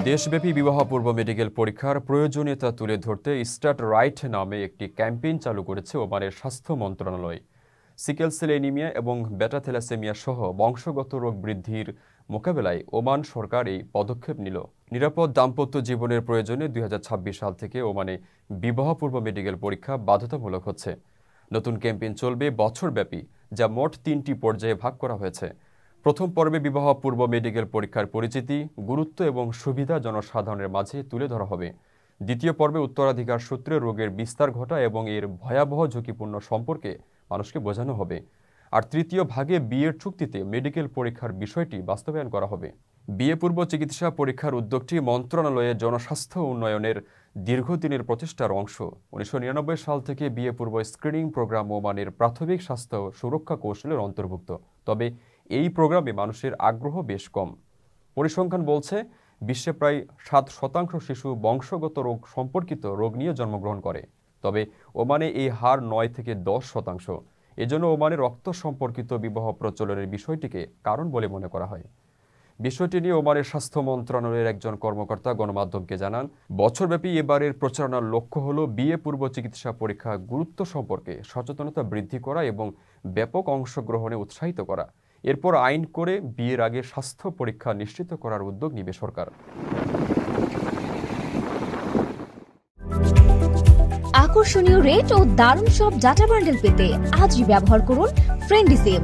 দেশব্যাপী বিবাহ পূর্ব মেডিকেল পরীক্ষার প্রয়োজনীয়তা তুলে ধরতে স্টার্ট রাইট নামে একটি ক্যাম্পেইন চালু করেছে ওমানের স্বাস্থ্য মন্ত্রণালয়। সিকেল সেল অ্যানিমিয়া এবং বেটা থ্যালাসেমিয়া সহ বংশগত রোগ বৃদ্ধির মোকাবেলায় ওমান সরকার এই পদক্ষেপ নিল। নিরাপদ দাম্পত্য জীবনের প্রয়োজনে 2026 সাল থেকে ওমানে বিবাহ পূর্ব মেডিকেল পরীক্ষা বাধ্যতামূলক হচ্ছে। নতুন ক্যাম্পেইন চলবে বছরব্যাপী, যা মোট 3টি পর্যায়ে ভাগ করা হয়েছে। প্রথম পর্বে বিবাহ পূর্ব মেডিকেল পরীক্ষার পরিচিতি, গুরুত্ব এবং সুবিধা জনসাধারণের মাঝে তুলে ধরা হবে। দ্বিতীয় পর্বে উত্তরাধিকার সূত্রে রোগের বিস্তার ঘটা এবং এর ভয়াবহ ঝুঁকিপূর্ণ সম্পর্কে মানুষকে বোঝানো হবে। আর তৃতীয় ভাগে বিয়ের চুক্তিতে মেডিকেল পরীক্ষার বিষয়টি বাস্তবায়ন করা হবে। বিয়ে পূর্ব চিকিৎসা পরীক্ষার উদ্যোগটি মন্ত্রণালয়ের জনস্বাস্থ্য উন্নয়নের দীর্ঘদিনের প্রচেষ্টার অংশ। 1999 সাল থেকে বিয়ে পূর্ব স্ক্রিনিং প্রোগ্রাম ওমানের প্রাথমিক স্বাস্থ্য সুরক্ষা কৌশলের অন্তর্ভুক্ত। তবে এই প্রোগ্রামে মানুষের আগ্রহ বেশ কম। পরিসংখ্যান বলছে বিশ্বে প্রায় 7% শিশু বংশগত রোগ সম্পর্কিত রোগ নিয়ে জন্মগ্রহণ করে। তবে ওমানে এই হার 9 থেকে 10%। এজন্য ওমানে রক্ত সম্পর্কিত বিবাহ প্রচলনের বিষয়টিকে কারণ বলে মনে করা হয়। বিষয়টি নিয়ে ওমানের স্বাস্থ্য মন্ত্রণালয়ের একজন কর্মকর্তা গণমাধ্যমকে জানান, বছরব্যাপী এবারের প্রচারণার লক্ষ্য হল বিয়ে পূর্ব চিকিৎসা পরীক্ষা গুরুত্ব সম্পর্কে সচেতনতা বৃদ্ধি করা এবং ব্যাপক অংশগ্রহণে উৎসাহিত করা। এরপর আইন করে বিয়ের আগে স্বাস্থ্য পরীক্ষা নিশ্চিত করার উদ্যোগ নেবে সরকার। আকর্ষণীয় রেট ও দারুণ সব ডাটা বান্ডেল পেতে আজই ব্যবহার করুন ফ্রেন্ডলি সিম।